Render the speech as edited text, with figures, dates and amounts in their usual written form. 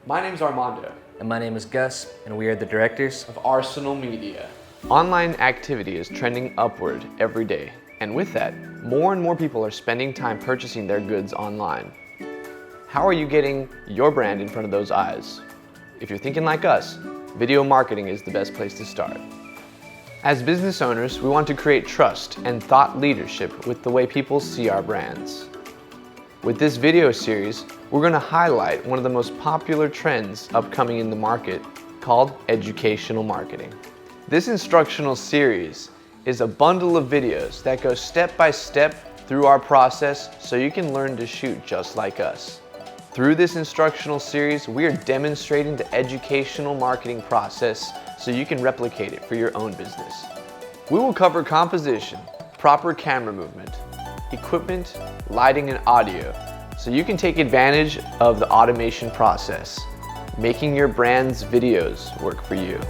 My name's Armando. And my name is Gus, and we are the directors of RSNL Media. Online activity is trending upward every day, and with that, more and more people are spending time purchasing their goods online. How are you getting your brand in front of those eyes? If you're thinking like us, video marketing is the best place to start. As business owners, we want to create trust and thought leadership with the way people see our brands. With this video series, we're going to highlight one of the most popular trends upcoming in the market called educational marketing. This instructional series is a bundle of videos that go step by step through our process so you can learn to shoot just like us. Through this instructional series, we are demonstrating the educational marketing process so you can replicate it for your own business. We will cover composition, proper camera movement, equipment, lighting, and audio so you can take advantage of the automation process, making your brand's videos work for you.